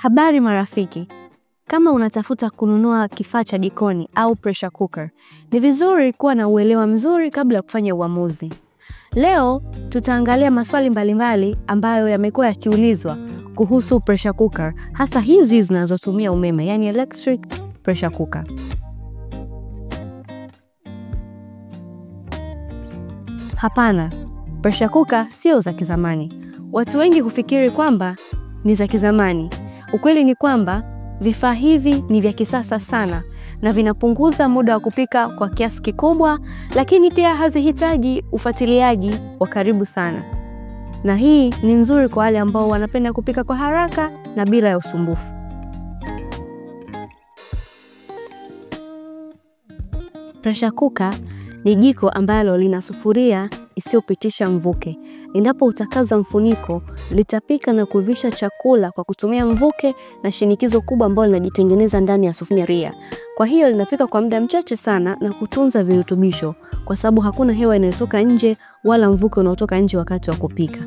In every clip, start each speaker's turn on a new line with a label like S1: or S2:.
S1: Habari marafiki. Kama unatafuta kununua kifaa cha jikoni au pressure cooker, ni vizuri kuwa na uelewa mzuri kabla ya kufanya uamuzi. Leo tutaangalia maswali mbalimbali ambayo yamekuwa yakiulizwa kuhusu pressure cooker, hasa hizi zinazotumia umeme, yani electric pressure cooker. Hapana, pressure cooker sio za kizamani. Watu wengi hufikiri kwamba ni za kizamani. Ukweli ni kwamba vifaa hivi ni vya kisasa sana na vinapunguza muda wa kupika kwa kiasi kikubwa, lakini pia hazihitaji ufuatiliaji wa karibu sana. Na hii ni nzuri kwa wale ambao wanapenda kupika kwa haraka na bila ya usumbufu. Pressure cooker ni jiko ambalo lina sufuria isiyopitisha mvuke. Endapo utakaza mfuniko, litapika na kuivisha chakula kwa kutumia mvuke na shinikizo kubwa ambalo linajitengeneza ndani ya sufuria. Kwa hiyo linapika kwa muda mchache sana na kutunza virutubisho, kwa sababu hakuna hewa inayotoka nje wala mvuke unaotoka nje wakati wa kupika.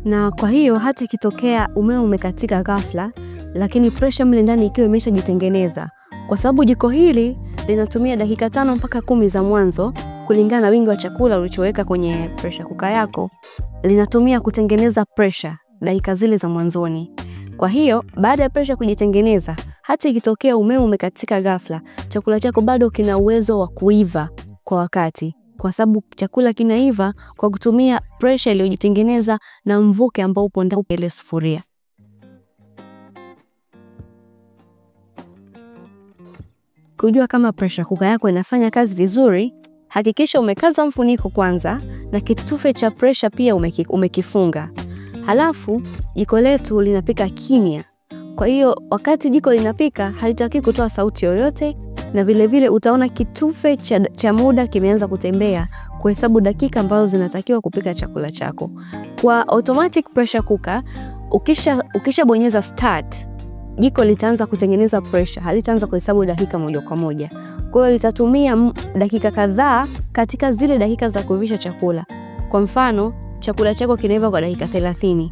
S1: Na kwa hiyo hata ikitokea umeme umekatika ghafla, lakini pressure mle ndani ikiwa imeshajitengeneza, kwa sababu jiko hili linatumia dakika 5 mpaka 10 za mwanzo kulingana na wingi wa chakula ulichoweka kwenye pressure cooker yako, linatumia kutengeneza pressure dakika zile za mwanzoni. Kwa hiyo baada ya pressure kujitengeneza, hata ikitokea umeme umekatika ghafla, chakula chako bado kina uwezo wa kuiva kwa wakati, kwa sababu chakula kinaiva kwa kutumia pressure iliyojitengeneza na mvuke ambao upo ndani ya sufuria. Kujua kama pressure cooker yako inafanya kazi vizuri, hakikisha umekaza mfuniko kwanza na kitufe cha pressure pia umekifunga. Halafu jiko letu linapika kimya. Kwa hiyo wakati jiko linapika halitaki kutoa sauti yoyote, na vile vile utaona kitufe cha muda kimeanza kutembea kuhesabu dakika ambazo zinatakiwa kupika chakula chako. Kwa automatic pressure cooker, ukishabonyeza start, jiko litaanza kutengeneza pressure, halitaanza kuhesabu dakika moja kwa moja. Kwa hiyo litatumia dakika kadhaa katika zile dakika za kuivisha chakula. Kwa mfano, chakula chako kinaiva kwa dakika 30.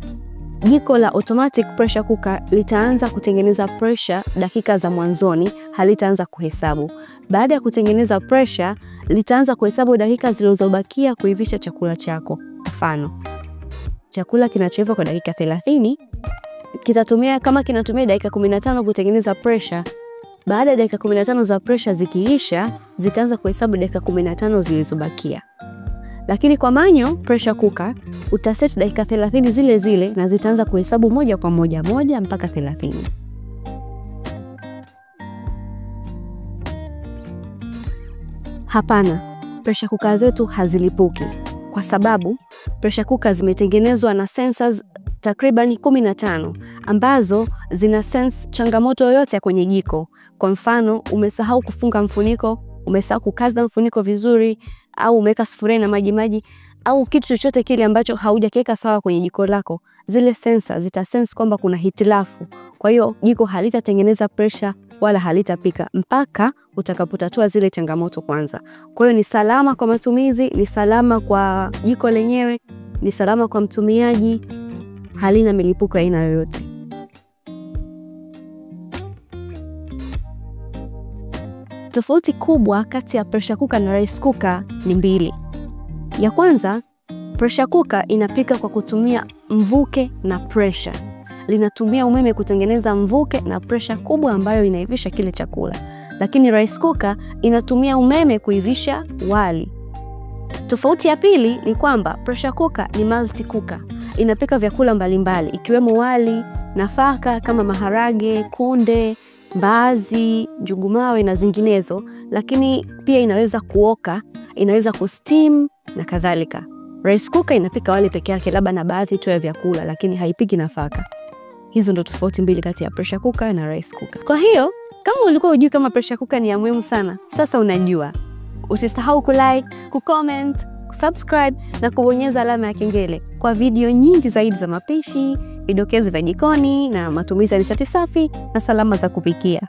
S1: Jiko la automatic pressure cooker litaanza kutengeneza pressure dakika za mwanzoni, halitaanza kuhesabu. Baada ya kutengeneza pressure, litaanza kuhesabu dakika zilizobakia kuivisha chakula chako. Mfano, chakula kinachoiva kwa dakika 30 kinatumia dakika 15 kutengeneza pressure. Baada ya dakika 15 za pressure zikiisha, zitaanza kuhesabu dakika 15 zilizobakia. Lakini kwa manual pressure cooker utaset dakika 30 zile zile na zitaanza kuhesabu moja kwa moja mpaka 30. Hapana, pressure cooker zetu hazilipuki, kwa sababu pressure cooker zimetengenezwa na sensors takriban 15 ambazo zina sense changamoto yoyote kwenye jiko. Kwa mfano, umesahau kufunga mfuniko, umesahau kukaza mfuniko vizuri, au umeweka sufuria na maji, au kitu chochote kile ambacho haujakiweka sawa kwenye jiko lako, zile sensor zitasense kwamba kuna hitilafu. Kwa hiyo jiko halitatengeneza pressure wala halitapika mpaka utakapotatua zile changamoto kwanza. Kwa hiyo ni salama kwa matumizi, ni salama kwa jiko lenyewe, ni salama kwa mtumiaji, halina milipuko ya aina yoyote. Tofauti kubwa kati ya pressure cooker na rice cooker ni mbili. Ya kwanza, pressure cooker inapika kwa kutumia mvuke na pressure. Linatumia umeme kutengeneza mvuke na pressure kubwa ambayo inaivisha kile chakula. Lakini rice cooker inatumia umeme kuivisha wali. Tofauti ya pili ni kwamba pressure cooker ni multi cooker. Inapika vyakula mbalimbali ikiwemo wali, nafaka kama maharage, kunde, mbaazi, njugu mawe na zinginezo, lakini pia inaweza kuoka, inaweza kusteam na kadhalika. Rice cooker inapika wali peke yake labda na baadhi tu ya vyakula, lakini haipiki nafaka. Hizo ndo tofauti mbili kati ya pressure cooker na rice cooker. Kwa hiyo, kama ulikuwa hujui kama pressure cooker ni ya muhimu sana, sasa unajua. Usisahau kulike, kucomment, kusubscribe na kubonyeza alama ya kengele kwa video nyingi zaidi za mapishi, vidokezo vya jikoni na matumizi ya nishati safi na salama za kupikia.